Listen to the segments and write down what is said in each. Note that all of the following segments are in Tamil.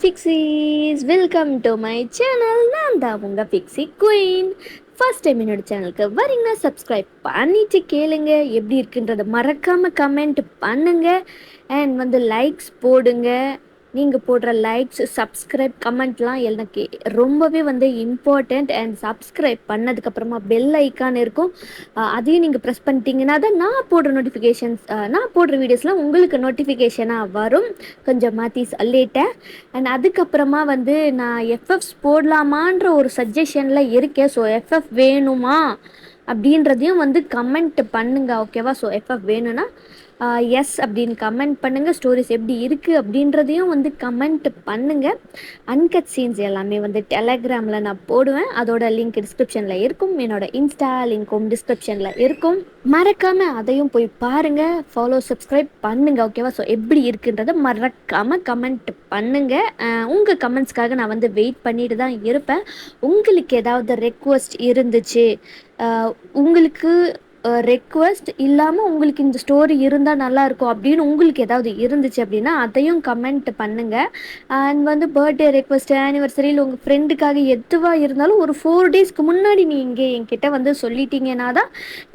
ஃபிக்ஸீஸ் வெல்கம் டு மை சேனல். நான் தான் உங்கள் ஃபிக்ஸி குயின். ஃபர்ஸ்ட் டைம் என்னோட சேனலுக்கு வரீங்கன்னா சப்ஸ்கிரைப் பண்ணிட்டு கேளுங்க. எப்படி இருக்குன்றதை மறக்காமல் கமெண்ட் பண்ணுங்க. அண்ட் லைக்ஸ் போடுங்க. நீங்கள் போடுற லைக்ஸ், சப்ஸ்கிரைப், கமெண்ட்லாம் எனக்கு ரொம்பவே இம்பார்ட்டண்ட். அண்ட் சப்ஸ்கிரைப் பண்ணதுக்கப்புறமா பெல் ஐக்கான் இருக்கும், அதையும் நீங்கள் ப்ரெஸ் பண்ணிட்டீங்கன்னா தான் நான் போடுற நோட்டிஃபிகேஷன்ஸ், நான் போடுற வீடியோஸ்லாம் உங்களுக்கு நோட்டிஃபிகேஷனாக வரும். கொஞ்சம் மாற்றி சொல்லிட்டேன். அண்ட் அதுக்கப்புறமா நான் எஃப்எஃப்ஸ் போடலாமான்ற ஒரு சஜஷனில் இருக்கேன். ஸோ எஃப்எஃப் வேணுமா அப்படின்றதையும் கமெண்ட் பண்ணுங்க, ஓகேவா? ஸோ எஃப்எஃப் வேணும்னா எஸ் அப்படின்னு கமெண்ட் பண்ணுங்கள். ஸ்டோரிஸ் எப்படி இருக்குது அப்படின்றதையும் கமெண்ட் பண்ணுங்கள். அன்கட் சீன்ஸ் எல்லாமே டெலகிராமில் நான் போடுவேன். அதோட லிங்க் டிஸ்கிரிப்ஷனில் இருக்கும். என்னோட இன்ஸ்டா லிங்க்கும் டிஸ்கிரிப்ஷனில் இருக்கும். மறக்காமல் அதையும் போய் பாருங்கள். ஃபாலோ, சப்ஸ்கிரைப் பண்ணுங்கள், ஓகேவா? ஸோ எப்படி இருக்குன்றதை மறக்காமல் கமெண்ட் பண்ணுங்கள். உங்கள் கமெண்ட்ஸ்க்காக நான் வெயிட் பண்ணிட்டு தான் இருப்பேன். உங்களுக்கு ஏதாவது ரெக்வஸ்ட் இருந்துச்சு, உங்களுக்கு ரெக்வஸ்ட் இல்லாமல் உங்களுக்கு இந்த ஸ்டோரி இருந்தால் நல்லாயிருக்கும் அப்படின்னு உங்களுக்கு ஏதாவது இருந்துச்சு அப்படின்னா அதையும் கமெண்ட் பண்ணுங்கள். அண்ட் பர்த்டே ரெக்வஸ்ட், ஆனிவர்சரி, இல்லை உங்கள் ஃப்ரெண்டுக்காக எதுவாக இருந்தாலும் ஒரு 4 டேஸ்க்கு முன்னாடி நீங்கள் என்கிட்ட சொல்லிட்டீங்கன்னா தான்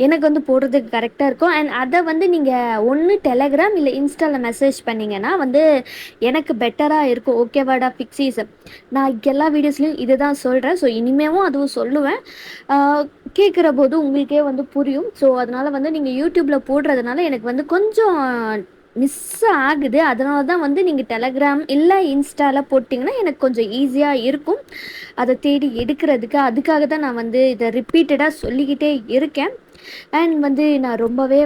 எனக்கு போடுறதுக்கு கரெக்டாக இருக்கும். அண்ட் அதை நீங்கள் ஒன்று டெலகிராம் இல்லை இன்ஸ்டாவில் மெசேஜ் பண்ணிங்கன்னா எனக்கு பெட்டராக இருக்கும், ஓகேவாடா ஃபிக்ஸீஸ்? நான் எல்லா வீடியோஸ்லையும் இதை தான் சொல்கிறேன். ஸோ இனிமேவும் அதுவும் சொல்லுவேன். கேட்குற போது உங்களுக்கே புரியும். ஸோ அதனால் நீங்கள் யூடியூப்பில் போடுறதுனால எனக்கு கொஞ்சம் மிஸ் ஆகுது. அதனால தான் நீங்கள் டெலகிராம் இல்லை இன்ஸ்டாவில் போட்டிங்கன்னா எனக்கு கொஞ்சம் ஈஸியாக இருக்கும் அதை தேடி எடுக்கிறதுக்கு. அதுக்காக தான் நான் இதை ரிப்பீட்டடாக சொல்லிக்கிட்டே இருக்கேன். அண்ட் நான் ரொம்பவே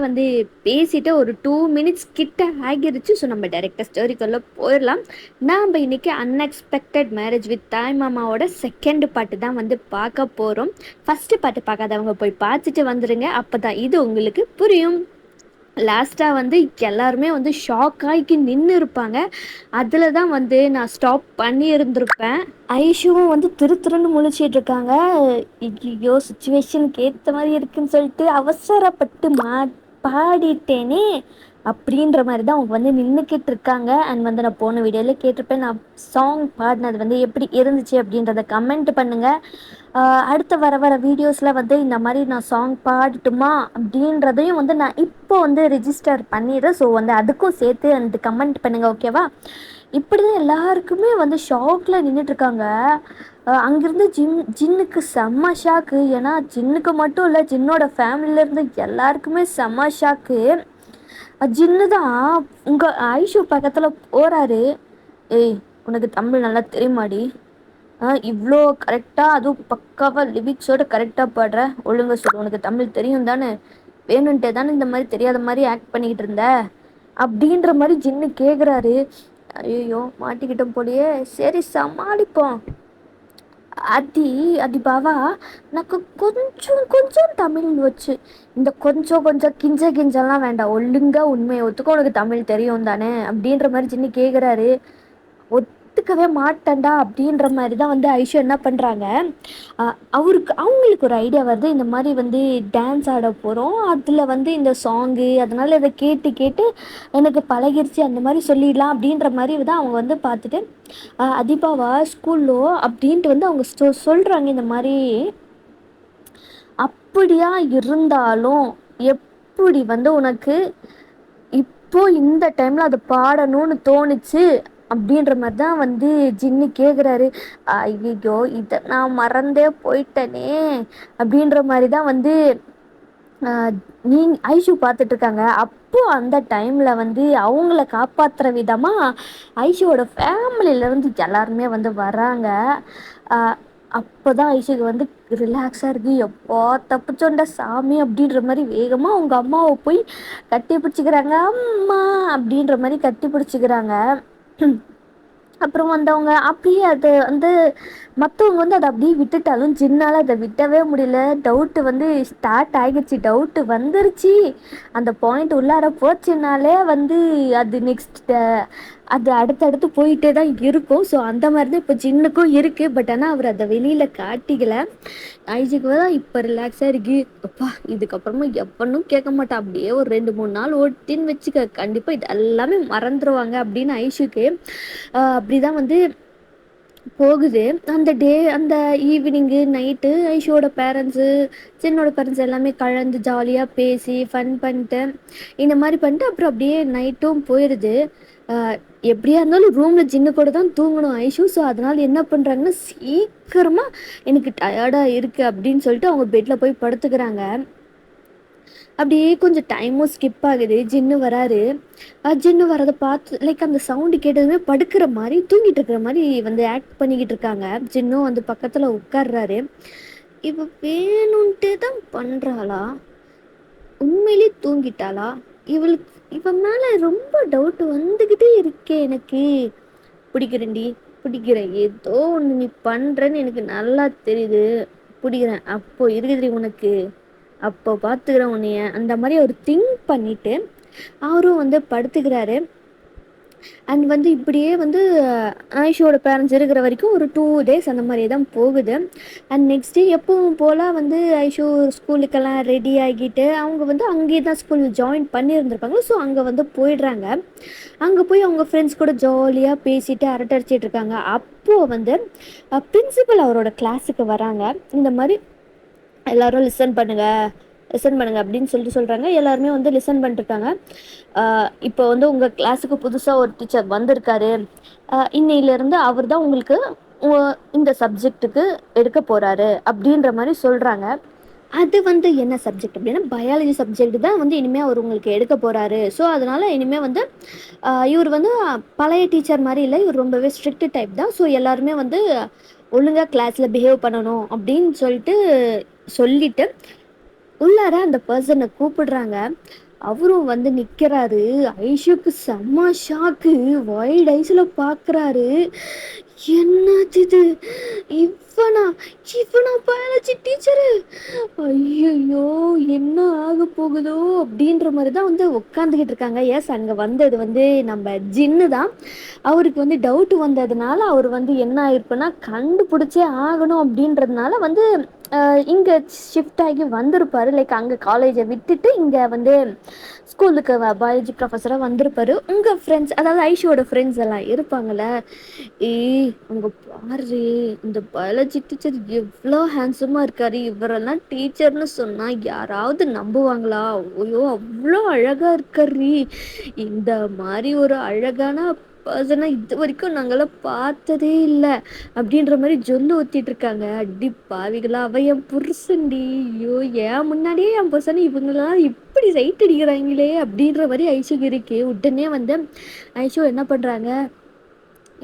பேசிட்டு ஒரு 2 மினிட்ஸ் கிட்ட ஆகிருச்சு. ஸோ நம்ம டைரெக்டாக ஸ்டோரிக்குள்ளே போயிடலாம். நாம் இன்றைக்கி அன்எக்ஸ்பெக்டட் மேரேஜ் வித் தாய் மாமாவோட செகண்ட் பாட்டு தான் பார்க்க போகிறோம். ஃபஸ்ட்டு பாட்டு பார்க்காதவங்க போய் பார்த்துட்டு வந்துடுங்க, அப்போ தான் இது உங்களுக்கு புரியும். லாஸ்ட்டாக எல்லாருமே ஷாக் ஆகி நின்று இருப்பாங்க. அதில் தான் நான் ஸ்டாப் பண்ணி இருந்திருப்பேன். ஐஷுவும் திருன்னு முழிச்சிட்டு இருக்காங்க. ஐயோ, சுச்சுவேஷனுக்கு ஏற்ற மாதிரி இருக்குன்னு சொல்லிட்டு அவசரப்பட்டு பாடிட்டேனே அப்படின்ற மாதிரி தான் அவங்க நின்றுக்கிட்டு இருக்காங்க. அண்ட் நான் போன வீடியோவில் கேட்டிருப்பேன், நான் சாங் பாடினது எப்படி இருந்துச்சு அப்படின்றத கமெண்ட் பண்ணுங்கள். அடுத்த வர வீடியோஸில் இந்த மாதிரி நான் சாங் பாடட்டுமா அப்படின்றதையும் நான் இப்போ ரெஜிஸ்டர் பண்ணிடுறேன். ஸோ அதுக்கும் சேர்த்து கமெண்ட் பண்ணுங்கள், ஓகேவா? இப்படி தான் எல்லாருக்குமே ஷாக்கில் நின்றுட்டுருக்காங்க. அங்கேருந்து ஜின்னுக்கு செம்ம ஷாக்கு. ஏன்னா ஜின்னுக்கு மட்டும் இல்லை, ஜின்னோட ஃபேமிலியிலேருந்து எல்லாருக்குமே செம்ம ஷாக்கு. ஜின்னு தான் உங்கள் ஐஷு பக்கத்தில் போகிறாரு. ஏய், உனக்கு தமிழ் நல்லா தெரியுமாடி? இவ்வளோ கரெக்டாக, அதுவும் பக்காவாக லிரிக்ஸோடு கரெக்டாக பாடுற, ஒழுங்காக சொல்லு, உனக்கு தமிழ் தெரியும் தானே? வேணுன்ட்டே தானே இந்த மாதிரி தெரியாத மாதிரி ஆக்ட் பண்ணிக்கிட்டு இருந்த அப்படின்ற மாதிரி ஜின்னு கேட்குறாரு. ஐயோ, மாட்டிக்கிட்டோம் போலியே. சரி, சமாளிப்போம். அதி பாவா, నాకు கொஞ்சம் தமிழ் வச்சு, இந்த கொஞ்சம் கிஞ்செல்லாம் வேண்டாம், ஒழுங்கா உண்மையை ஒத்துக்க, உனக்கு தமிழ் தெரியும் தானே அப்படின்ற மாதிரி ஜின்னு கேட்குறாரு. ஒத்துக்கவே மாட்டேன்டா அப்படின்ற மாதிரி தான் ஐஷு என்ன பண்ணுறாங்க, அவங்களுக்கு ஒரு ஐடியா வருது. இந்த மாதிரி டான்ஸ் ஆட போகிறோம், அதில் இந்த சாங்கு, அதனால் இதை கேட்டு எனக்கு பழகிருச்சு, அந்த மாதிரி சொல்லிடலாம் அப்படின்ற மாதிரி தான் அவங்க பார்த்துட்டு அதிபாவா ஸ்கூல்லோ அப்படின்ட்டு அவங்க சொல்கிறாங்க. இந்த மாதிரி அப்படியா இருந்தாலும் எப்படி உனக்கு இப்போ இந்த டைமில் அதை பாடணும்னு தோணுச்சு அப்படின்ற மாதிரி தான் ஜின்னு கேட்குறாரு. ஐயோ, இதை நான் மறந்தே போயிட்டேனே அப்படின்ற மாதிரி தான் ஐஷு பார்த்துட்ருக்காங்க. அப்போது அந்த டைமில் அவங்கள காப்பாற்றுற விதமாக ஐஷுவோட ஃபேமிலியிலேருந்து எல்லாருமே வராங்க. அப்போ தான் ஐஷுக்கு ரிலாக்ஸாக இருக்குது. எப்போ தப்பிச்சோண்ட சாமி அப்படின்ற மாதிரி வேகமாக அவங்க அம்மாவை போய் கட்டி பிடிச்சிக்கிறாங்க. அம்மா அப்படின்ற மாதிரி கட்டி பிடிச்சிக்கிறாங்க. அப்புறம் அவங்க அப்படியே அதை மற்றவங்க அதை அப்படியே விட்டுட்டாலும் ஜின்னால் அதை விட்டவே முடியல. டவுட்டு ஸ்டார்ட் ஆகிடுச்சு, டவுட்டு வந்துருச்சு. அந்த பாயிண்ட் உள்ளார போச்சுனாலே அது நெக்ஸ்ட் அது அடுத்தடுத்து போயிட்டே தான் இருக்கும். ஸோ அந்த மாதிரி தான் இப்போ ஜின்னுக்கும் இருக்குது. பட் ஆனால் அவர் அதை வெளியில் காட்டிக்கல. ஐஜிக்கு தான் இப்போ ரிலாக்ஸாக இருக்குது. அப்பா, இதுக்கப்புறமா எப்பனும் கேட்க மாட்டா. அப்படியே ஒரு 2-3 நாள் ஓட்டின்னு வச்சுக்க, கண்டிப்பாக இது எல்லாமே மறந்துடுவாங்க அப்படின்னு ஐஷுக்கு அப்படி தான் போகுது. அந்த டே அந்த ஈவினிங்கு, நைட்டு ஐஷுவோட பேரண்ட்ஸு, ஜின்னோட பேரண்ட்ஸ் எல்லாமே கலந்து ஜாலியா பேசி, ஃபன் பண்ணிட்டு, இந்த மாரி பண்ணிட்டு அப்புறம் அப்படியே நைட்டும் போயிருது. அ எப்படியா இருந்தாலும் ரூம்ல ஜின்னு கூட தான் தூங்கணும் ஐஷு. ஸோ, அதனால என்ன பண்ணுறாங்கன்னா, சீக்கிரமா எனக்கு டயர்டா இருக்கு அப்படின்னு சொல்லிட்டு அவங்க பெட்ல போய் படுத்துக்கிறாங்க. அப்படியே கொஞ்சம் டைமும் ஸ்கிப் ஆகுது. ஜின்னு வராரு. ஜின்னு வரதை பார்த்து லைக் அந்த சவுண்டு கேட்டதுமே படுக்கிற மாதிரி தூங்கிட்டு இருக்கிற மாதிரி வந்து ஆக்ட் பண்ணிக்கிட்டு இருக்காங்க. ஜின்னும் வந்து பக்கத்தில் உட்கார்றாரு. இவ வேணும்ன்ட்டே தான் பண்ணுறாளா, உண்மையிலே தூங்கிட்டாளா, இவளுக்கு இவன் மேலே ரொம்ப டவுட் வந்துக்கிட்டே இருக்கே எனக்கு. பிடிக்கிறேன்டி, பிடிக்கிறேன், ஏதோ ஒன்று நீ பண்ணுறேன்னு எனக்கு நல்லா தெரியுது, பிடிக்கிறேன், அப்போ இருக்குதுடி உனக்கு, அப்போ பார்த்துக்கிறேன் உன்னைய, அந்த மாதிரி அவர் திங்க் பண்ணிவிட்டு அவரும் வந்து படுத்துக்கிறாரு. அண்ட் வந்து இப்படியே வந்து ஆயிஷோட பேரண்ட்ஸ் இருக்கிற வரைக்கும் ஒரு 2 days அந்த மாதிரி தான் போகுது. அண்ட் நெக்ஸ்ட் டே எப்பவும் போல் வந்து ஐஷோ ஸ்கூலுக்கெல்லாம் ரெடி ஆகிட்டு அவங்க வந்து அங்கேயே தான் ஸ்கூல் ஜாயின் பண்ணியிருந்திருப்பாங்க. ஸோ அங்கே வந்து போயிடுறாங்க. அங்கே போய் அவங்க ஃப்ரெண்ட்ஸ் கூட ஜாலியாக பேசிட்டு அரட்டை அடிச்சிட்டு இருக்காங்க. அப்போது வந்து பிரின்சிபல் அவரோட கிளாஸுக்கு வராங்க. இந்த மாதிரி எல்லாரும் லிசன் பண்ணுங்க அப்படின்னு சொல்லிட்டு சொல்கிறாங்க. எல்லாருமே வந்து லிசன் பண்ணிட்டுருக்காங்க. இப்போ வந்து உங்கள் கிளாஸுக்கு புதுசாக ஒரு டீச்சர் வந்திருக்காரு. இன்னையிலேருந்து அவர் தான் உங்களுக்கு இந்த சப்ஜெக்ட்டுக்கு எடுக்க போகிறாரு அப்படின்ற மாதிரி சொல்கிறாங்க. அது வந்து என்ன சப்ஜெக்ட் அப்படின்னா பயாலஜி சப்ஜெக்ட் தான் வந்து இனிமேல் அவர் உங்களுக்கு எடுக்க போகிறாரு. ஸோ அதனால் இனிமேல் வந்து இவர் வந்து பழைய டீச்சர் மாதிரி இல்லை, இவர் ரொம்பவே ஸ்ட்ரிக்ட் டைப் தான். ஸோ எல்லாருமே வந்து ஒழுங்காக கிளாஸில் பிஹேவ் பண்ணணும் அப்படின்னு சொல்லிட்டு உள்ளார அந்த பர்சனை கூப்பிடுறாங்க. அவரும் வந்து நிற்கிறாரு. ஐஷுக்கு செம்ம ஷாக்கு. வைல்ட் ஐஸில் பார்க்குறாரு. என்னது இது, இவனா இவனா பயாலஜி டீச்சரு, ஐயோ என்ன ஆக போகுதோ அப்படின்ற மாதிரி தான் வந்து உட்காந்துக்கிட்டு இருக்காங்க. எஸ், அங்கே வந்தது வந்து நம்ம ஜின்னு தான். அவருக்கு வந்து டவுட் வந்ததுனால அவர் வந்து என்ன ஆயிருக்குன்னா கண்டுபிடிச்சே ஆகணும் அப்படின்றதுனால வந்து இங்கே ஷிஃப்ட் ஆகி வந்திருப்பாரு. லைக் அங்கே காலேஜை விட்டுட்டு இங்கே வந்து ஸ்கூலுக்கு பயாலஜி ப்ரொஃபஸராக வந்திருப்பாரு. உங்கள் ஃப்ரெண்ட்ஸ், அதாவது ஐஷோட ஃப்ரெண்ட்ஸ் எல்லாம் இருப்பாங்கள்ல, அங்கே பாரு இந்த பயாலஜி டீச்சர் எவ்வளோ ஹேண்ட்ஸமாக இருக்காரு, இவரெல்லாம் டீச்சர்னு சொன்னால் யாராவது நம்புவாங்களா, ஐயோ அவ்வளோ அழகாக இருக்காரு, இந்த மாதிரி ஒரு அழகான பர்சனை இது வரைக்கும் நாங்களாம் பார்த்ததே இல்லை அப்படின்ற மாதிரி ஜொல்லு ஊற்றிட்டு இருக்காங்க. அடி பாவிகளா, அவ என் புருஷன்டி, ஐயோ ஏன் முன்னாடியே என் புருஷனை இவங்களாம் இப்படி சைட் அடிக்கிறாங்களே அப்படின்ற மாதிரி ஐஷுக்கு இருக்கு. உடனே வந்து ஐஷு என்ன பண்ணுறாங்க,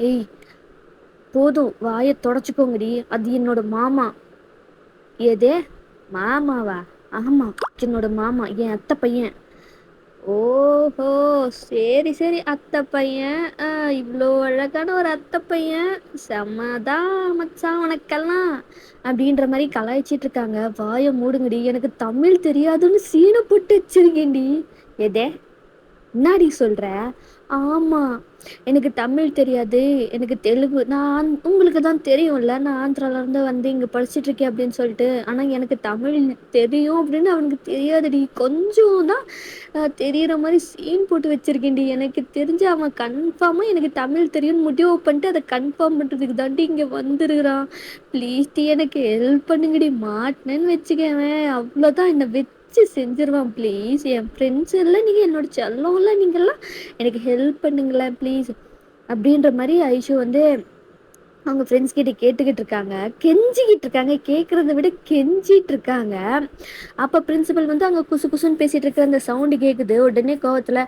ஏய் போதும் வாயை தொடச்சிக்கோங்கடி, அது என்னோட மாமா. ஏதே மாமாவா? ஆமாம், என்னோட மாமா, என் அத்தை பையன். ஓஹோ, சரி சரி, அத்தை பையன், இவ்வளோ அழகான ஒரு அத்தை பையன், செம்மதான் மச்சான் உனக்கெல்லாம் அப்படின்ற மாதிரி கலாய்ச்சிட்டு இருக்காங்க. வாயை மூடுங்கடி, எனக்கு தமிழ் தெரியாதுன்னு சீனை போட்டு வச்சிருக்கேன்டி. எதே என்னாடி சொல்கிற? ஆமாம், எனக்கு தமிழ் தெரியாது, எனக்கு தெலுங்கு, நான் உங்களுக்கு தான் தெரியும்ல, நான் ஆந்திராவிலேருந்து வந்து இங்கே படிச்சுட்ருக்கேன் அப்படின்னு சொல்லிட்டு, ஆனால் எனக்கு தமிழ் தெரியும் அப்படின்னு அவனுக்கு தெரியாதுடி, கொஞ்சம் தான் தெரிகிற மாதிரி சீன் போட்டு வச்சுருக்கேன்டி. எனக்கு தெரிஞ்சு அவன் கன்ஃபார்மாக எனக்கு தமிழ் தெரியும்னு முடிவு பண்ணிட்டு அதை கன்ஃபார்ம் பண்ணுறதுக்கு தாண்டி இங்கே வந்துருக்கிறான். ப்ளீஸ் டி எனக்கு ஹெல்ப் பண்ணுங்கடி, மாட்டினேன்னு வச்சுக்கவேன் அவ்வளோதான், என்னை வச்சு செஞ்சிருவான். ப்ளீஸ், என் ஃப்ரெண்ட்ஸ் எல்லாம் நீங்கள் என்னோட செல்லம்ல, நீங்கள்லாம் எனக்கு ஹெல்ப் பண்ணுங்களேன் ப்ளீஸ் அப்படின்ற மாதிரி ஐஷு வந்து அவங்க ஃப்ரெண்ட்ஸ் கிட்ட கேட்டுக்கிட்டு இருக்காங்க, கெஞ்சிக்கிட்டு இருக்காங்க, கேட்குறத விட கெஞ்சிட்டு இருக்காங்க. அப்போ பிரின்சிபல் வந்து அங்கே குசு குசுன்னு பேசிகிட்டு இருக்கிற அந்த சவுண்டு கேட்குது. உடனே கோவத்தில்,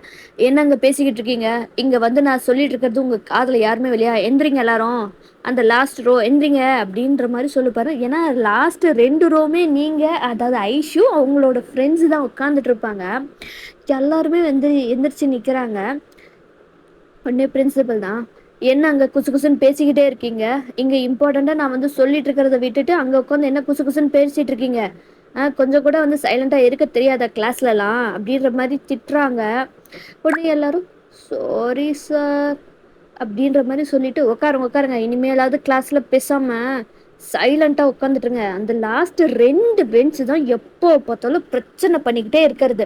என்ன அங்கே பேசிக்கிட்டு இருக்கீங்க, இங்கே வந்து நான் சொல்லிட்டு இருக்கிறது உங்கள் காதில் யாருமே இல்லையா, எந்திரிங்க எல்லாரும், அந்த லாஸ்ட் ரோ எந்திரிங்க அப்படின்ற மாதிரி சொல்லிப்பாரு. ஏன்னா லாஸ்ட் 2 ரோவுமே நீங்கள், அதாவது ஐஷு அவங்களோட ஃப்ரெண்ட்ஸு தான் உட்காந்துட்டு இருப்பாங்க. எல்லாருமே வந்து எந்திரிச்சு நிற்கிறாங்க. உடனே பிரின்சிபல் தான், என்ன அங்கே குசு குசுன்னு பேசிக்கிட்டே இருக்கீங்க, இங்கே இம்பார்ட்டண்ட்டாக நான் வந்து சொல்லிட்டு இருக்கிறத விட்டுட்டு அங்கே உட்காந்து என்ன குசு குசுன்னு பேசிகிட்டு இருக்கீங்க, கொஞ்சம் கூட வந்து சைலண்ட்டாக இருக்க தெரியாத கிளாஸ்லலாம் அப்படின்ற மாதிரி திட்டுறாங்க. உடனே எல்லாரும் சாரி சார் அப்படின்ற மாதிரி சொல்லிட்டு உட்காருங்க, இனிமேலாவது கிளாஸில் பேசாமல் சைலண்டா உட்காந்துட்டுருங்க. அந்த லாஸ்ட் 2 பெஞ்ச் தான் எப்போ பார்த்தாலும் பிரச்சனை பண்ணிக்கிட்டே இருக்கிறது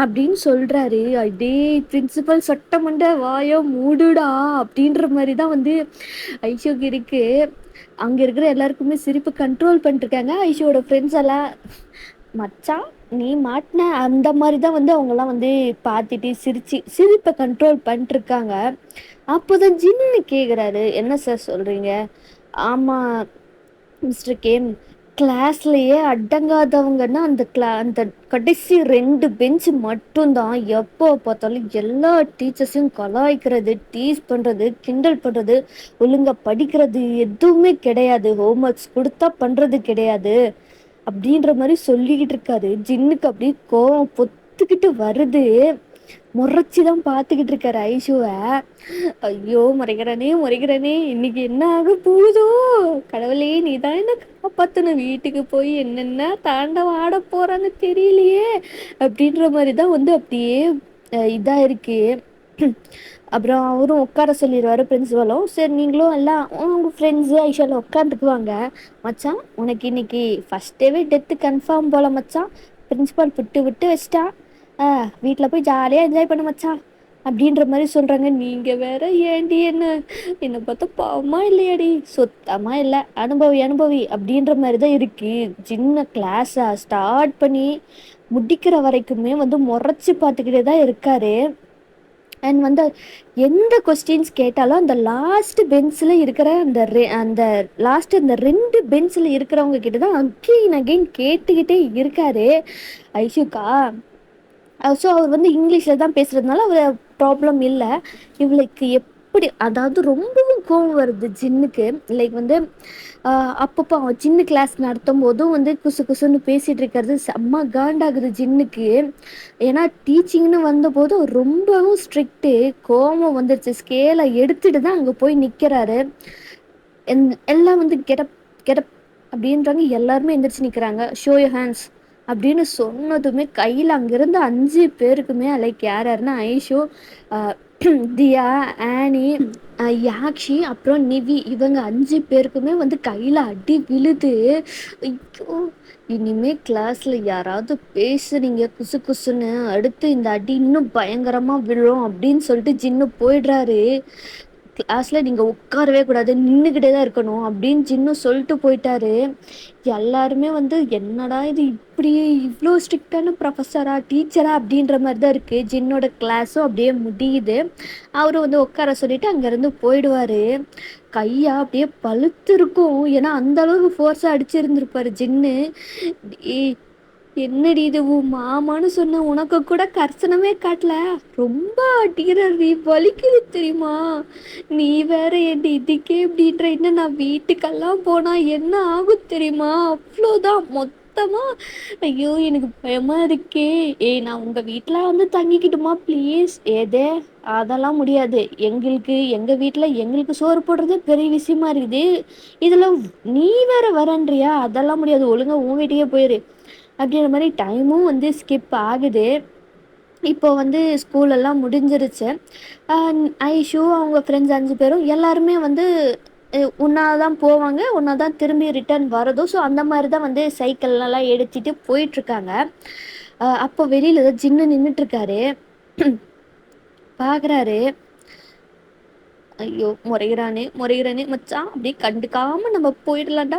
அப்படின்னு சொல்றாரு. "டேய் பிரின்சிபல் சட்டமண்ட வாய மூடுடா" அப்படின்ற மாதிரி தான் வந்து ஐஷுக்கு இருக்கு. அங்க இருக்கிற எல்லாருக்குமே சிரிப்பு கண்ட்ரோல் பண்ணிருக்காங்க. ஐஷுவோட ஃப்ரெண்ட்ஸ் எல்லாம், "மச்சான் நீ மாட்டின" அந்த மாதிரி தான் வந்து அவங்கெல்லாம் வந்து பார்த்துட்டு சிரிப்பை கண்ட்ரோல் பண்ணிட்டுருக்காங்க. அப்போதான் ஜின்னு கேட்குறாரு, "என்ன சார் சொல்றீங்க?" "ஆமா மிஸ்டர் கேம், கிளாஸ்லயே அடங்காதவங்கன்னா அந்த கடைசி 2 பெஞ்ச் மட்டும்தான். எப்போ பார்த்தாலும் எல்லா டீச்சர்ஸையும் கலாய்க்கிறது, டீஸ் பண்றது, கிண்டல் பண்றது, ஒழுங்கா படிக்கிறது எதுவுமே கிடையாது, ஹோம்ஒர்க்ஸ் கொடுத்தா பண்றது கிடையாது" அப்படின்ற மாதிரி சொல்லிக்கிட்டு இருக்காரு. ஜின்னுக்கு அப்படியே கோவம் பொத்துக்கிட்டு வருது. முறைச்சிதான் பார்த்துக்கிட்டு இருக்காரு ஐஷுவை. ஐயோ முறைக்கிறனே முறைக்கிறனே, இன்னைக்கு என்ன ஆக போகுதோ கடவுளே, நீ தான் என்ன காப்பாத்தணும், வீட்டுக்கு போய் என்னென்ன தாண்டவம் ஆட போறான்னு தெரியலையே அப்படின்ற மாதிரி தான் வந்து அப்படியே இதா இருக்கு. அப்புறம் அவரும் உட்கார சொல்லிடுவாரு பிரின்சிபலும். சரி நீங்களும் எல்லாம் உங்க ஃப்ரெண்ட்ஸு ஐஷாவில் உட்காந்துக்குவாங்க. "மச்சான் உனக்கு இன்னைக்கு ஃபர்ஸ்ட் டேவே டெத்து கன்ஃபார்ம் போல மச்சான், பிரின்சிபால் விட்டு விட்டு வச்சிட்டா, வீட்டில் போய் ஜாலியாக என்ஜாய் பண்ண மச்சான்" அப்படின்ற மாதிரி சொல்கிறாங்க. நீங்கள் வேற ஏண்டி என்னை பார்த்தா பாவமா இல்லையாடி? சுத்தமா இல்லை, அனுபவி அனுபவி அப்படின்ற மாதிரி தான் இருக்கு. சின்ன கிளாஸை ஸ்டார்ட் பண்ணி முடிக்கிற வரைக்குமே வந்து முறைச்சி பார்த்துக்கிட்டே தான் இருக்காரு. அண்ட் வந்து எந்த கொஸ்டின்ஸ் கேட்டாலும் அந்த லாஸ்ட் பெஞ்சில் இருக்கிற அந்த லாஸ்ட் அந்த 2 பெஞ்சில் இருக்கிறவங்க கிட்ட தான் அகெயின் அகெயின் கேட்டுக்கிட்டே இருக்காரு ஐஷுக்கா. ஸோ அவர் வந்து இங்கிலீஷில் தான் பேசுகிறதுனால அவர் ப்ராப்ளம் இல்லை. இவளுக்கு எப்படி, அதாவது ரொம்பவும் கோவம் வருது ஜின்னுக்கு. லைக் வந்து அப்பப்போ அவன் சின்ன கிளாஸ் நடத்தும் போதும் வந்து குசு குசுன்னு பேசிகிட்டு இருக்கிறது செம்ம காண்டாகுது ஜின்னுக்கு. ஏன்னா டீச்சிங்னு வந்தபோது ரொம்பவும் ஸ்ட்ரிக்ட்டு. கோவம் வந்துருச்சு, ஸ்கேலை எடுத்துட்டு தான் அங்கே போய் நிற்கிறாரு. எல்லாம் வந்து கெட்டப் கெட்டப் அப்படின்றாங்க. எல்லாருமே எந்திரிச்சு நிற்கிறாங்க. "ஷோ யூர் ஹேண்ட்ஸ்" அப்படின்னு சொன்னதுமே கையில் அங்கேருந்து 5 பேருக்குமே, லைக் யார் யாருன்னா ஐஷு, தியா, ஆனி, யாக்ஷி, அப்புறம் நிவி, இவங்க 5 பேருக்குமே வந்து கையில் அடி விழுது. ஐயோ இனிமே கிளாஸில் யாராவது பேசுறீங்க குசு குசுன்னு, அடுத்து இந்த அடி இன்னும் பயங்கரமாக விழும் அப்படின்னு சொல்லிட்டு ஜின்னு போயிடுறாரு. கிளாஸில் நீங்கள் உட்காரவே கூடாது, நின்றுக்கிட்டே தான் இருக்கணும் அப்படின்னு ஜின்னு சொல்லிட்டு போயிட்டாரு. எல்லாருமே வந்து என்னடா இது இப்படி இவ்வளோ ஸ்ட்ரிக்டான ப்ரொஃபஸரா டீச்சரா அப்படின்ற மாதிரி தான் இருக்குது. ஜின்னோட கிளாஸும் அப்படியே முடியுது. அவரும் வந்து உட்கார சொல்லிட்டு அங்கேருந்து போயிடுவார். கையா அப்படியே பழுத்து இருக்கும், ஏன்னா அந்த அளவுக்கு ஃபோர்ஸாக அடிச்சிருந்துருப்பாரு ஜின்னு. "என்னடி இது உன் மாமான்னு சொன்ன, உனக்கு கூட கர்சனமே காட்டல, ரொம்ப அடிக்கிறாரு, வலிக்குது தெரியுமா? நீ வேற ஏண்டி இதுக்கே இப்படின்ற, இன்னும் நான் வீட்டுக்கெல்லாம் போனா என்ன ஆகும் தெரியுமா? அவ்வளோதான் மொத்தமா. ஐயோ எனக்கு பயமா இருக்கே. ஏய் நான் உங்க வீட்டில் வந்து தங்கிக்கிட்டுமா ப்ளீஸ்?" "ஏதே அதெல்லாம் முடியாது, எங்கள் வீட்டில் எங்களுக்கு சோறு போடுறது பெரிய விஷயமா இருக்குது, இதில் நீ வேற வரன்றியா? அதெல்லாம் முடியாது, ஒழுங்கா உன் வீட்டுக்கே போயிரு" அப்படின்ற மாதிரி டைமும் வந்து ஸ்கிப் ஆகுது. இப்போ வந்து ஸ்கூலெல்லாம் முடிஞ்சிருச்சு. ஐஷு அவங்க ஃப்ரெண்ட்ஸ் 5 பேரும் எல்லாருமே வந்து ஒன்றா தான் போவாங்க, ஒன்றா தான் திரும்பி ரிட்டர்ன் வரதும். ஸோ அந்த மாதிரி தான் வந்து சைக்கிள்லாம் எடுத்துகிட்டு போயிட்டுருக்காங்க. அப்போ வெளியில் தான் ஜின்னு நின்றுட்டுருக்காரு. பார்க்குறாரு. ஐயோ முறைகிறானே முறைகிறானே மச்சான், அப்படியே கண்டுக்காம நம்ம போயிடலாண்டா,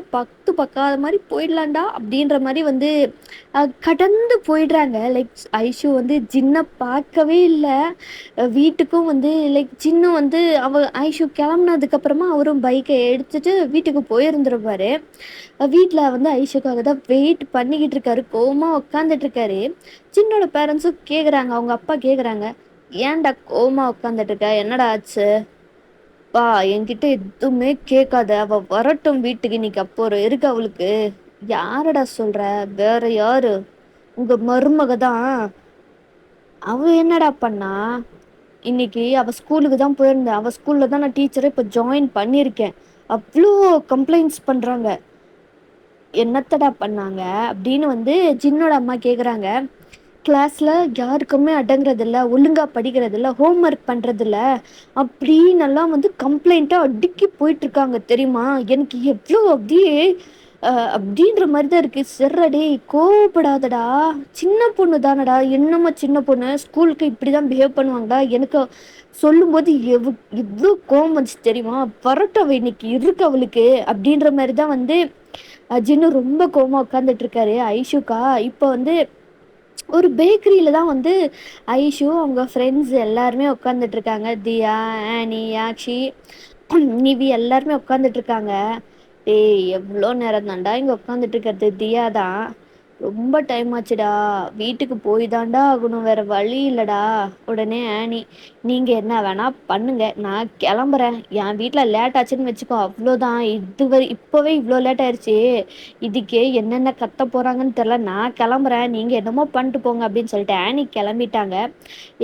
பக்காத மாதிரி போயிடலாண்டா அப்படின்ற மாதிரி வந்து கடந்து போயிடுறாங்க. லைக் ஐஷு வந்து ஜின்னை பார்க்கவே இல்லை. வீட்டுக்கும் வந்து லைக் ஜின்னு வந்து ஐஷு கிளம்புனதுக்கப்புறமா அவரும் பைக்கை எடுத்துட்டு வீட்டுக்கு போயிருந்துருப்பாரு. வீட்டில் வந்து ஐஷுக்காக தான் வெயிட் பண்ணிக்கிட்டு இருக்காரு, கோவமாக உட்காந்துட்டு இருக்காரு. ஜின்னோட பேரண்ட்ஸும் கேட்குறாங்க, அவங்க அப்பா கேட்குறாங்க, "ஏன்டா கோவமாக உட்காந்துட்டு இருக்க, என்னடா ஆச்சு?" "பா என்கிட்ட எதுவுமே கேட்காத, அவ வரட்டும் வீட்டுக்கு இன்னைக்கு, அப்புறம் இருக்கு அவளுக்கு." "யாரடா சொல்ற, வேற யாரு? உங்க மருமக தான்." "அவ என்னடா பண்ணா? இன்னைக்கு அவ ஸ்கூலுக்கு தான் போயிருந்தேன், அவ ஸ்கூல்ல தான் நான் டீச்சரை இப்போ ஜாயின் பண்ணியிருக்கேன், அவ்வளோ கம்ப்ளைண்ட்ஸ் பண்ணுறாங்க." "என்னத்தடா பண்ணாங்க?" அப்படின்னு வந்து ஜின்னோட அம்மா கேட்குறாங்க. கிளாஸ்ல யாருக்குமே அடங்குறதில்ல, ஒழுங்கா படிக்கிறதில்ல, ஹோம் ஒர்க் பண்றதில்ல அப்படின்னெல்லாம் வந்து கம்ப்ளைண்ட்டா அடுக்கி போயிட்டுருக்காங்க தெரியுமா? எனக்கு எவ்ளோ அப்படியே அப்படின்ற மாரி தான் இருக்கு. "சரிடா டேய் கோவப்படாதடா, சின்ன பொண்ணு தானடா, என்னம்மா சின்ன பொண்ணு, ஸ்கூலுக்கு இப்படிதான் பிஹேவ் பண்ணுவாங்களா?" எனக்கு சொல்லும்போது எவ்ளோ கோவம் வந்துச்சு தெரியுமா? "வரட்டும் அவ இன்னைக்கு இருக்கு அவளுக்கு" அப்படின்ற மாரி தான் வந்து ஜின்னு ரொம்ப கோவமா உட்காந்துட்டு இருக்காரு. ஐஷுக்கா இப்ப வந்து ஒரு பேக்கரியில தான் வந்து ஐஷு, அவங்க ஃப்ரெண்ட்ஸ் எல்லாருமே உட்காந்துட்டு இருக்காங்க. தியா, ஆனி, யாக்ஷி, நிவி எல்லாருமே உட்காந்துட்டு இருக்காங்க. "டேய் எவ்வளோ நேரம் தான்டா இங்க உட்காந்துட்டு இருக்கிறது?" தியா தான். "ரொம்ப டைம் ஆச்சுடா, வீட்டுக்கு போய் தான்டா ஆகணும், வேற வழி இல்லடா." உடனே ஆனி, "நீங்க என்ன வேணா பண்ணுங்க, நான் கிளம்புறேன். என் வீட்டில் லேட் ஆச்சுன்னு வச்சுக்கோ, அவ்வளோதான். இப்போவே இவ்வளோ லேட் ஆயிடுச்சு, இதுக்கே என்னென்ன கத்த போறாங்கன்னு தெரில. நான் கிளம்புறேன், நீங்க என்னமோ பண்ணிட்டு போங்க" அப்படின்னு சொல்லிட்டு ஆனி கிளம்பிட்டாங்க.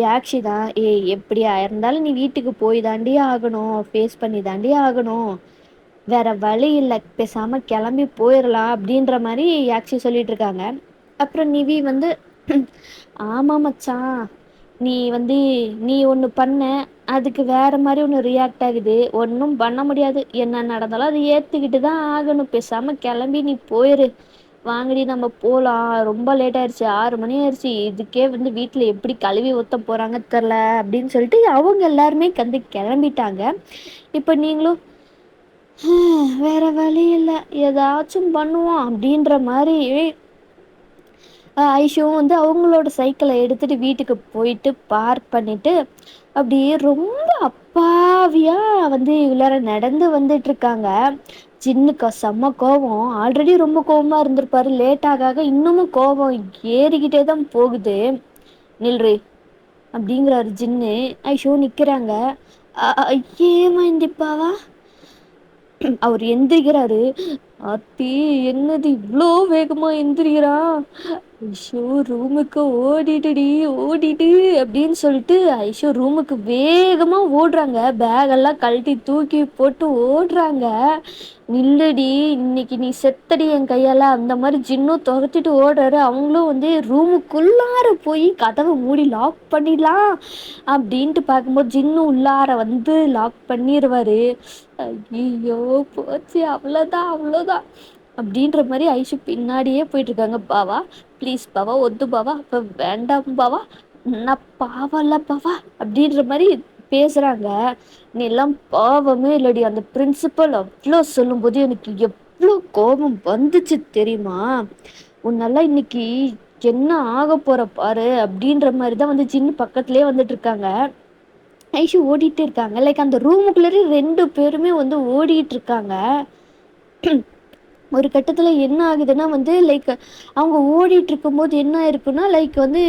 யாக்ஷி தான், "ஏய் எப்படியா இருந்தாலும் நீ வீட்டுக்கு போய் தாண்டி ஆகணும், ஃபேஸ் பண்ணி தாண்டி ஆகணும், வேற வழி இல்ல, பேசாம கிளம்பி போயிடலாம்" அப்படின்ற மாதிரி யாக்ஷி சொல்லிட்டு இருக்காங்க. அப்புறம் நிவி வந்து, "ஆமா மச்சான், நீ வந்து நீ ஒன்று பண்ண, அதுக்கு வேற மாதிரி ஒன்று ரியாக்ட் ஆகுது, ஒன்றும் பண்ண முடியாது, என்ன நடந்தாலும் அதை ஏற்றுக்கிட்டு தான் ஆகணும், பேசாம கிளம்பி நீ போயிரு. வாங்கடி நம்ம போகலாம், ரொம்ப லேட் ஆயிடுச்சு, 6 மணி ஆயிடுச்சு, இதுக்கே வந்து வீட்டில் எப்படி கழுவி ஊற்ற போகிறாங்க தெரில" அப்படின்னு சொல்லிட்டு அவங்க எல்லாருமே வந்து கிளம்பிட்டாங்க. இப்போ நீங்களும் வேற வழி இல்ல, ஏதாச்சும் பண்ணுவோம் அப்படின்ற மாதிரி ஐஷுவும் வந்து அவங்களோட சைக்கிளை எடுத்துட்டு வீட்டுக்கு போயிட்டு பார்க் பண்ணிட்டு அப்படியே ரொம்ப அப்பாவியா வந்து உள்ளார நடந்து வந்துட்டு இருக்காங்க. ஜின்னுக்கு செம்ம கோவம். ஆல்ரெடி ரொம்ப கோவமா இருந்திருப்பாரு. லேட் ஆக ஆக இன்னமும் கோவம் ஏறிக்கிட்டே தான் போகுது. "நில்றி" அப்படிங்கிறாரு ஜின்னு. ஐஷோ நிக்கிறாங்க. "ஏமா இந்திப்பாவா?" அவர் எந்திரிக்கிறாரு. "அத்தி, என்னது இவ்வளோ வேகமா எந்திரிக்கிறான்? ஐஷோ ரூமுக்கு ஓடிடுடி, ஓடிடு" அப்படின்னு சொல்லிட்டு ஐஷோ ரூமுக்கு வேகமா ஓடுறாங்க. பேகெல்லாம் கழட்டி தூக்கி போட்டு ஓடுறாங்க. "நில்லுடி, இன்னைக்கு நீ செத்தடி என் கையால" அந்த மாதிரி ஜின்னும் துரத்திட்டு ஓடுறாரு. அவங்களும் வந்து ரூமுக்குள்ளார போய் கதவை மூடி லாக் பண்ணிடலாம் அப்படின்ட்டு பார்க்கும்போது ஜின்னு உள்ளார வந்து லாக் பண்ணிடுவாரு. ஐயோ போச்சு, அவ்வளோதான் அவ்வளோதான் அப்படின்ற மாதிரி ஐஷு பின்னாடியே போயிட்டு இருக்காங்க. "பாவா ப்ளீஸ் பாவா, ஒத்து பாவா, அப்போ வேண்டாம் பாவா, நான் பாவம்ல பாவா" அப்படின்ற மாதிரி பேசுறாங்க. "நீ எல்லாம் பாவமே இல்லடி, அந்த பிரின்சிபல் அவ்வளோ சொல்லும்போது எனக்கு எவ்வளோ கோபம் வந்துச்சு தெரியுமா? உன்னெல்லாம் இன்னைக்கு என்ன ஆக போற பாரு" அப்படின்ற மாதிரி தான் வந்து சின்ன பக்கத்துலேயே வந்துட்டு இருக்காங்க. ஐஷு ஓடிட்டு இருக்காங்க. லைக் அந்த ரூமுக்குள்ளே 2 பேருமே வந்து ஓடிட்டு இருக்காங்க. ஒரு கட்டத்துல என்ன ஆகுதுன்னா வந்து லைக் அவங்க ஓடிட்டு இருக்கும்போது என்ன ஆயிருக்குன்னா லைக் வந்து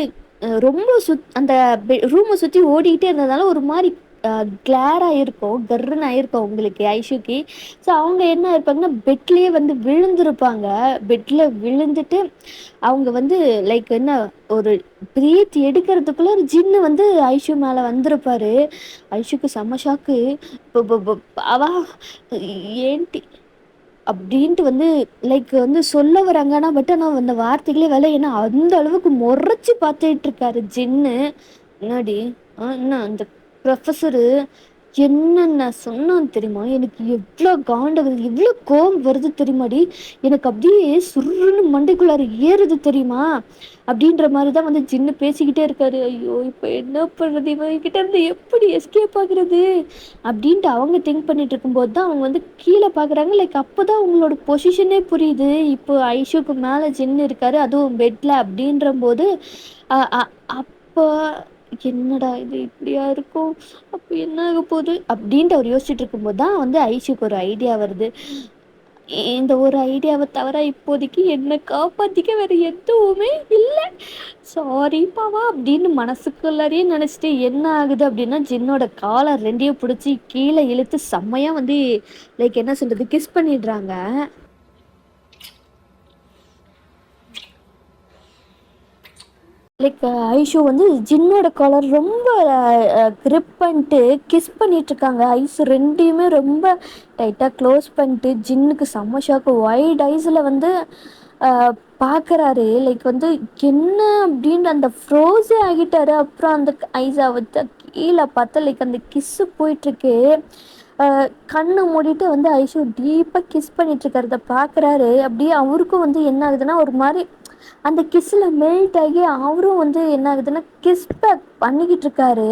ரொம்ப அந்த ரூமை சுற்றி ஓடிக்கிட்டே இருந்ததுனால ஒரு மாதிரி கிளார் ஆகிருக்கும், கர்ன்னு ஆயிருக்கும் உங்களுக்கு ஐஷுக்கு. ஸோ அவங்க என்ன இருப்பாங்கன்னா பெட்லேயே வந்து விழுந்திருப்பாங்க. பெட்டில் விழுந்துட்டு அவங்க வந்து லைக் என்ன ஒரு பிரீத் எடுக்கிறதுக்குள்ள ஒரு ஜின்னு வந்து ஐஷு மேலே வந்திருப்பாரு. ஐஷுக்கு செம்ம ஷாக்கு. அவா ஏன்டி அப்படின்ட்டு வந்து லைக் வந்து சொல்ல வராங்கன்னா பட் ஆனால் அந்த வார்த்தைகளே வேலை, ஏன்னா அந்த அளவுக்கு முறைச்சி பார்த்துட்டு இருக்காரு ஜின்னு. "என்னடி, என்ன அந்த ப்ரொஃபஸரு என்னென்ன சொன்னான்னு தெரியுமா? எனக்கு எவ்வளோ காண்டது, எவ்வளோ கோவம் வருது தெரியுமாடி? எனக்கு அப்படியே சுருன்னு மண்டைக்குள்ளார ஏறுது தெரியுமா?" அப்படின்ற மாதிரி தான் வந்து ஜின்னு பேசிக்கிட்டே இருக்காரு. ஐயோ இப்போ என்ன பண்ணுறது, இவங்கிட்ட இருந்து எப்படி எஸ்கேப் ஆகுறது அப்படின்ட்டு அவங்க திங்க் பண்ணிட்டு இருக்கும்போது தான் அவங்க வந்து கீழே பார்க்குறாங்க. லைக் அப்போ தான் அவங்களோட பொசிஷனே புரியுது. இப்போ ஐஷுக்கு மேலே ஜின்னு இருக்காரு, அதுவும் பெட்டில் அப்படின்ற போது அப்போ என்னடா இது இப்படியா இருக்கும், அப்போ என்ன ஆக போகுது அப்படின்ட்டு அவர் யோசிச்சுட்டு இருக்கும்போது தான் வந்து ஐஷுக்கு ஒரு ஐடியா வருது. இந்த ஒரு ஐடியாவை தவிர இப்போதைக்கு என்னை காப்பாற்றிக்க வேற எதுவுமே இல்லை, சாரி பாவா அப்படின்னு மனசுக்குள்ளாரையே நினச்சிட்டு என்ன ஆகுது அப்படின்னா ஜின்னோட காலர் 2யும் பிடிச்சி கீழே இழுத்து செம்மையாக வந்து லைக் என்ன சொல்கிறது கிஸ் பண்ணிடுறாங்க. லைக் ஐஷு வந்து ஜின்னோட காலர் ரொம்ப கிரிப் பண்ணிட்டு கிஸ் பண்ணிட்டு இருக்காங்க. ஐஸ் 2யுமே ரொம்ப டைட்டாக க்ளோஸ் பண்ணிட்டு ஜின்னுக்கு செம்ம ஷாக்கு. ஒயிட் ஐஸில் வந்து பார்க்குறாரு. லைக் வந்து என்ன அப்படின்னு அந்த ஃப்ரோஸே ஆகிட்டாரு. அப்புறம் அந்த ஐஸை வச்சு கீழே பார்த்தா லைக் அந்த கிஸ்ஸு போயிட்டுருக்கு. கண்ணு மூடிட்டு வந்து ஐஷு டீப்பாக கிஸ் பண்ணிட்டுருக்கிறத பார்க்குறாரு. அப்படியே அவருக்கும் வந்து என்ன ஆகுதுன்னா ஒரு மாதிரி அந்த கிஸ்ஸில் மெல்ட் ஆகி அவரும் வந்து என்ன ஆகுதுன்னா கிஸ் பேக் பண்ணிக்கிட்டு இருக்காரு.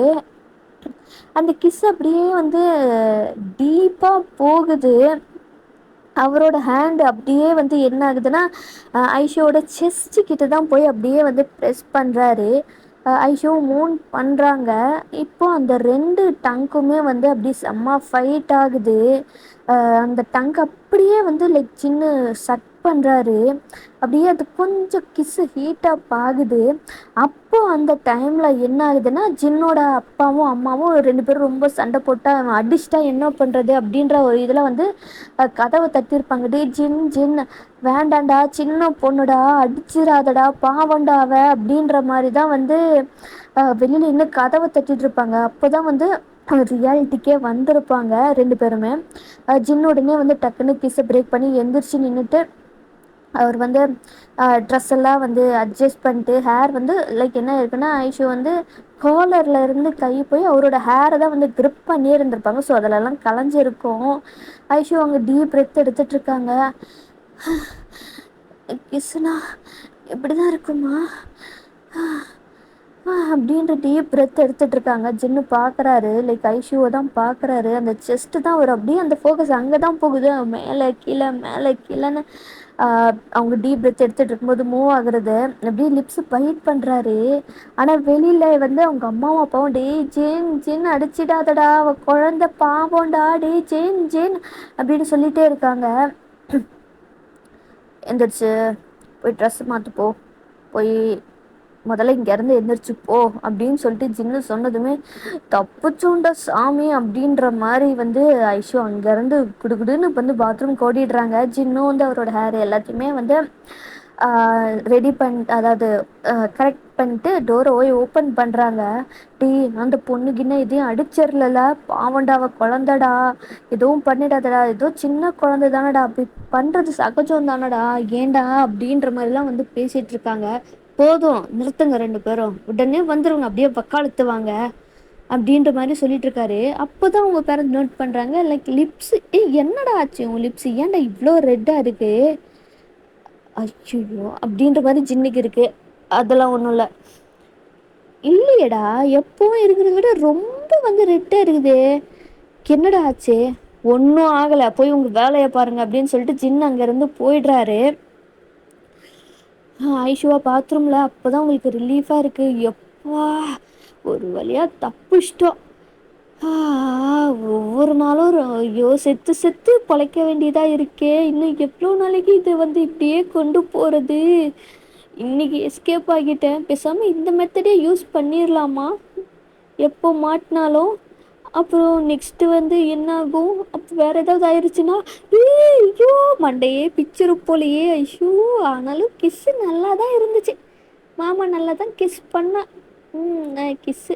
அந்த கிஸ் அப்படியே வந்து டீப்பாக போகுது. அவரோட ஹேண்ட் அப்படியே வந்து என்ன ஆகுதுன்னா ஐஷோட செஸ்ட் கிட்ட தான் போய் அப்படியே வந்து ப்ரெஸ் பண்ணுறாரு. ஐஷோ மூன் பண்ணுறாங்க. இப்போ அந்த ரெண்டு டங்குமே வந்து அப்படியே செம்ம ஃபைட் ஆகுது. அந்த டங்க் அப்படியே வந்து லைக் சின்ன சட் பண்ணுறாரு. அப்படியே அது கொஞ்சம் கிஸ்ஸு ஹீட்டப் ஆகுது. அப்போ அந்த டைமில் என்ன ஆகுதுன்னா ஜின்னோட அப்பாவும் அம்மாவும் ரெண்டு பேரும் ரொம்ப சண்டை போட்டால் அவன் அடிச்சிட்டா என்ன பண்ணுறது அப்படின்ற ஒரு இதில் வந்து கதவை தட்டியிருப்பாங்க. டே ஜின் ஜின் வேண்டாண்டா, சின்ன பொண்ணுடா, அடிச்சிடாதடா, பாவண்டா அவ அப்படின்ற மாதிரி தான் வந்து வெளியில் இன்னும் கதவை தட்டிட்டு இருப்பாங்க. அப்போ தான் வந்து ரியாலிட்டிக்கே வந்திருப்பாங்க ரெண்டு பேருமே. ஜின் உடனே வந்து டக்குன்னு கிஸ்ஸை பிரேக் பண்ணி எந்திரிச்சு நின்றுட்டு அவர் வந்து ட்ரெஸ் எல்லாம் வந்து அட்ஜஸ்ட் பண்ணிட்டு ஹேர் வந்து லைக் என்ன இருக்குன்னா ஐஷு வந்து காலரில் இருந்து கை போய் அவரோட ஹேரை தான் வந்து க்ரிப் பண்ணியே இருந்திருப்பாங்க. ஸோ அதிலெல்லாம் கலைஞ்சிருக்கும். ஐஷு அவங்க டீப் பிரெத் எடுத்துட்ருக்காங்க. கிஸ்னா இப்படி தான் இருக்குமா அப்படின்ற டீப் பிரெத் எடுத்துட்ருக்காங்க. ஜின்னு பார்க்குறாரு. லைக் ஐஷுவை தான் பார்க்குறாரு. அந்த செஸ்ட்டு தான் அவர் அப்படியே அந்த ஃபோக்கஸ் அங்கே தான் போகுது. மேலே கீழே மேலே கீழேன்னு அவங்க டீப் பிரெத் எடுத்துகிட்டு இருக்கும்போது மூவ் ஆகுறது. அப்படியே லிப்ஸு பைட் பண்ணுறாரு. ஆனால் வெளியில் வந்து அவங்க அம்மாவும் அப்பாவும் டே ஜேன் ஜேன் அடிச்சிடாதடா, அவள் குழந்த பாவம்டா, டே ஜேன் ஜேன் அப்படின்னு சொல்லிகிட்டே இருக்காங்க. எந்திரிச்சு போய் ட்ரெஸ் மாற்றிப்போ, போய் முதல்ல இங்கேருந்து எந்திரிச்சு போ அப்படின்னு சொல்லிட்டு ஜின்னு சொன்னதுமே தப்புச்சோண்டா சாமி அப்படின்ற மாதிரி வந்து ஐஷு அங்கேருந்து குடுகுடுன்னு வந்து பாத்ரூம் ஓடிடுறாங்க. ஜின்னும் வந்து அவரோட ஹேர் எல்லாத்தையுமே வந்து ரெடி அதாவது கரெக்ட் பண்ணிட்டு டோரை போய் ஓப்பன் பண்ணுறாங்க. டீ அந்த பொண்ணுக்குன்னா எதையும் அடிச்சிடல, பாவண்டாவ குழந்தடா, எதுவும் பண்ணிடாதடா, ஏதோ சின்ன குழந்தை தானடா, அப்படி பண்ணுறது சகஜம் தானடா, ஏண்டா அப்படின்ற மாதிரிலாம் வந்து பேசிகிட்டு இருக்காங்க. போதும் நிறுத்துங்க ரெண்டு பேரும், உடனே வந்துடுங்க, அப்படியே வக்காலத்துவாங்க அப்படின்ற மாதிரி சொல்லிட்டு இருக்காரு. அப்போ தான் உங்கள் பேரண்ட் நோட் பண்ணுறாங்க லைக் லிப்ஸ் என்னடா ஆச்சு உங்கள் லிப்ஸ், ஏன்டா இவ்வளோ ரெட்டாக இருக்குது, ஐயோ அப்படின்ற மாதிரி ஜின்னுக்கு இருக்குது. அதெல்லாம் ஒன்றும் இல்லை, இல்லையடா எப்பவும் இருக்கிறத விட ரொம்ப வந்து ரெட்டாக இருக்குது, என்னடா ஆச்சு, ஒன்றும் ஆகலை, போய் உங்கள் வேலையை பாருங்கள் அப்படின்னு சொல்லிட்டு ஜின் அங்கேருந்து போயிடுறாரு. ஐஷுவா பாத்ரூமில் அப்போ தான் உங்களுக்கு ரிலீஃபாக இருக்குது. எப்பா ஒரு வழியாக தப்பிச்சிட்டோம். ஒவ்வொரு நாளும் ஐயோ செத்து செத்து பொழைக்க வேண்டியதாக இருக்கே, இன்னும் எவ்வளோ நாளைக்கு இதை வந்து இப்படியே கொண்டு போகிறது, இன்னைக்கு எஸ்கேப் ஆகிட்டேன், பேசாமல் இந்த மெத்தடே யூஸ் பண்ணிடலாமா எப்போ மாட்டினாலும். அப்புறம் நெக்ஸ்ட்டு வந்து என்ன ஆகும், அப்போ வேறு ஏதாவது ஆயிடுச்சுன்னா ஐயோ மண்டையே பிச்சிரு போலையே. ஐயோ ஆனாலும் கிஸ்ஸு நல்லா தான் இருந்துச்சு, மாமா நல்லா தான் கிஸ் பண்ணேன், கிஸ்ஸு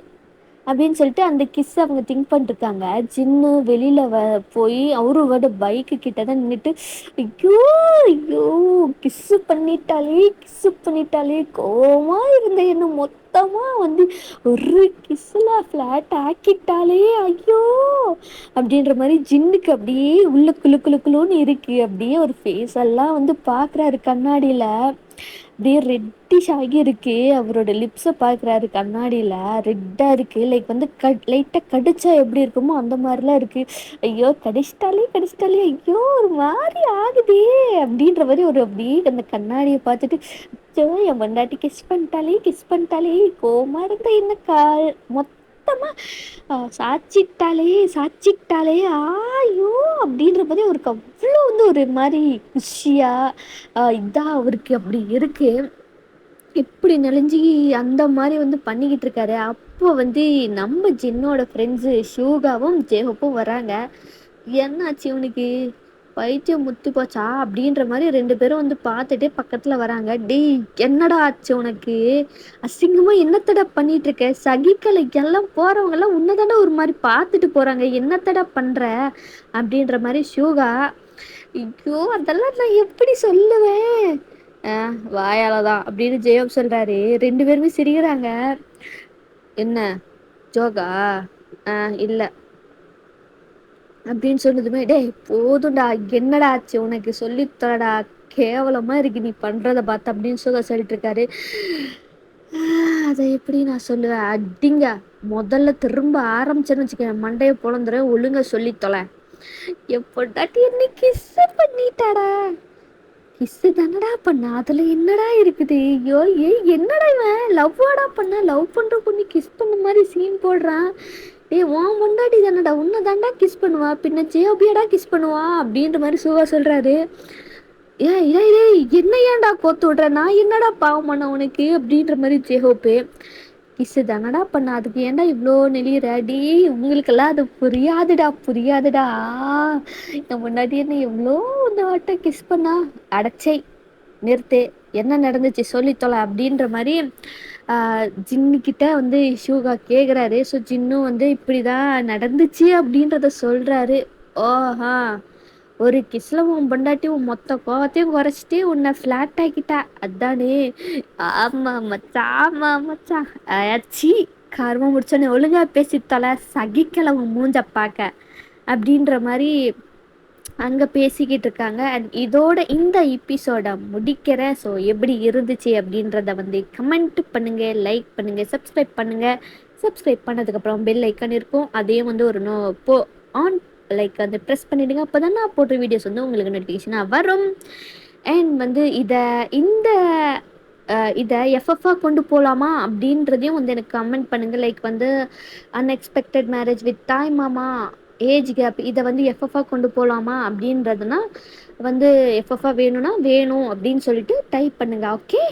அப்படின்னு சொல்லிட்டு அந்த கிஸ் அவங்க திங்க் பண்ணிருக்காங்க. ஜின்னு வெளியில் போய் அவரோட பைக்கு கிட்ட தான் நின்றுட்டு ஐயோ ஐயோ கிஸ்ஸு பண்ணிட்டாலே கோவமாக இருந்த என்ன மொத்தமாக வந்து ஒரு கிஸ்ஸில் ஃப்ளாட் ஆக்கிட்டாலே ஐயோ அப்படின்ற மாதிரி ஜின்னுக்கு அப்படியே உள்ள குளு குளு குளுன்னு இருக்குது. அப்படியே ஒரு ஃபேஸ் எல்லாம் வந்து பார்க்குறாரு கண்ணாடியில், அப்படியே ரெட்டிஷ் ஆகி இருக்கு. அவரோட லிப்ஸை பார்க்குறாரு கண்ணாடியில், ரெட்டாக இருக்குது. லைக் வந்து லைட்டாக கடிச்சா எப்படி இருக்குமோ அந்த மாதிரிலாம் இருக்குது. ஐயோ கடிச்சிட்டாலே ஐயோ ஒரு மாதிரி ஆகுதே அப்படின்ற மாதிரி ஒரு அப்படியே அந்த கண்ணாடியை பார்த்துட்டு ஐயோ என் பொண்டாட்டி கிஸ் பண்ணிட்டாலே கோமா இருந்த என்ன மொத்தமாக சாச்சிட்டாலே ஆயோ அப்படின்ற மாதிரி அவருக்கு அவ்வளோ வந்து ஒரு மாதிரி குஷியாக இதாக அவருக்கு அப்படி இருக்கு. இப்படி நெளிஞ்சி அந்த மாதிரி வந்து பண்ணிக்கிட்டு இருக்காரு. அப்போ வந்து நம்ம ஜின்னோட ஃப்ரெண்ட்ஸு ஷூகாவும் ஜேஹப்பும் வராங்க. என்னாச்சு இவனுக்கு பைத்தியம் முத்து போச்சா அப்படின்ற மாதிரி ரெண்டு பேரும் வந்து பார்த்துட்டே பக்கத்தில் வராங்க. டேய் என்னடா ஆச்சு உனக்கு, அசிங்கமாக என்னத்தடா பண்ணிட்டு இருக்க, சகிக்கலை, எல்லாம் போகிறவங்கெல்லாம் உன்னதாண்டா ஒரு மாதிரி பார்த்துட்டு போகிறாங்க, என்னத்தடா பண்ணுற அப்படின்ற மாதிரி ஷூகா. ஐயோ அதெல்லாம் நான் எப்படி சொல்லுவேன், வாயால தான் அப்படின்னு ஜெயம் சொல்றாரு. 2 பேருமே சிரிக்கிறாங்க. என்ன ஜோகா? இல்ல அப்படின்னு சொன்னதுமே, டேய் போதும்டா, என்னடா ஆச்சு உனக்கு, சொல்லித்தரடா, கேவலமா இருக்கு நீ பண்றத பார்த்து அப்படின்னு சொல்லிட்டு இருக்காரு. அதை எப்படி நான் சொல்லுவேன், அடிங்க முதல்ல திரும்ப ஆரம்பிச்சேன்னு வச்சுக்கேன், மண்டைய பொழந்துறேன், ஒழுங்கா சொல்லி தொலை. எப்படாட்டி என்ன கிஸ் பண்ணிட்டாடா. கிஸ் தானடா பண்ண, அதுல என்னடா இருக்குது? ஐயோ என்னடா இவன் லவ்வாடா பண்ண, லவ் பண்ற பொண்ணு கிஸ் பண்ண மாதிரி சீன் போடுறான். டேய் உன் முன்னாடி தானடா, உன்னை தாண்டா கிஸ் பண்ணுவா, பின்ன ஜேபியாடா கிஸ் பண்ணுவா அப்படின்ற மாதிரி சுகா சொல்றாரு. என்ன ஏன்டா கோத்து விட்ற, நான் என்னடா பாவம் பண்ண உனக்கு அப்படின்ற மாதிரி ஜேஹோப்பு. கிஸ்ஸு தானடா பண்ண, அதுக்கு ஏன்டா இவ்வளோ நெளியறாடி, உங்களுக்கெல்லாம் அது புரியாதுடா. நான் முன்னாடி என்ன எவ்வளோ இந்த வாட்டம் கிஸ் பண்ணா, அடைச்சை நிறுத்து, என்ன நடந்துச்சு சொல்லித்தொலை அப்படின்ற மாதிரி ஜின்னுக்கிட்ட வந்து ஷூகா கேட்குறாரு. ஸோ ஜின்னும் வந்து இப்படிதான் நடந்துச்சு அப்படின்றத சொல்றாரு. ஓஹா, ஒரு கிஸ்ல உன் பொண்டாட்டி உன் மொத்த கோவத்தையும் குறைச்சிட்டு உன்னை ஃப்ளாட் ஆக்கிட்டா அதானே? ஆமா மச்சான். ஆச்சி கரும முடிச்சோன்னே ஒழுங்கா பேசி தொலை, சகிக்கல உன் மூஞ்ச பார்க்க அப்படின்ற மாதிரி அங்கே பேசிக்கிட்டு இருக்காங்க. அண்ட் இதோட இந்த எபிசோட முடிக்கிறேன். ஸோ எப்படி இருந்துச்சு அப்படின்றத வந்து கமெண்ட் பண்ணுங்கள், லைக் பண்ணுங்கள், சப்ஸ்கிரைப் பண்ணதுக்கப்புறம் பெல் ஐக்கான் இருக்கும், அதையும் வந்து ஒரு ஆன் லைக் வந்து ப்ரெஸ் பண்ணிவிடுங்க. அப்போ தான் நான் போடுற வீடியோஸ் வந்து உங்களுக்கு நோட்டிஃபிகேஷனாக வரும். அண்ட் வந்து இதை எஃப்எஃப்ஆ கொண்டு போகலாமா அப்படின்றதையும் வந்து எனக்கு கமெண்ட் பண்ணுங்கள். லைக் வந்து அன்எக்ஸ்பெக்டட் மேரேஜ் வித் தாய் மாமா, ஏஜ் கேப், இதை வந்து எஃப்எஃப்ஆ கொண்டு போகலாமா அப்படின்றதுனா வந்து எஃப்எஃப்ஆ வேணும் அப்படின்னு சொல்லிட்டு டைப் பண்ணுங்க. ஓகே,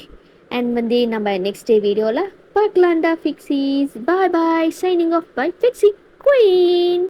அண்ட் வந்து நம்ம நெக்ஸ்ட் வீடியோவில் பார்க்கலாம்டா Fixies. Bye signing off by Fixie queen.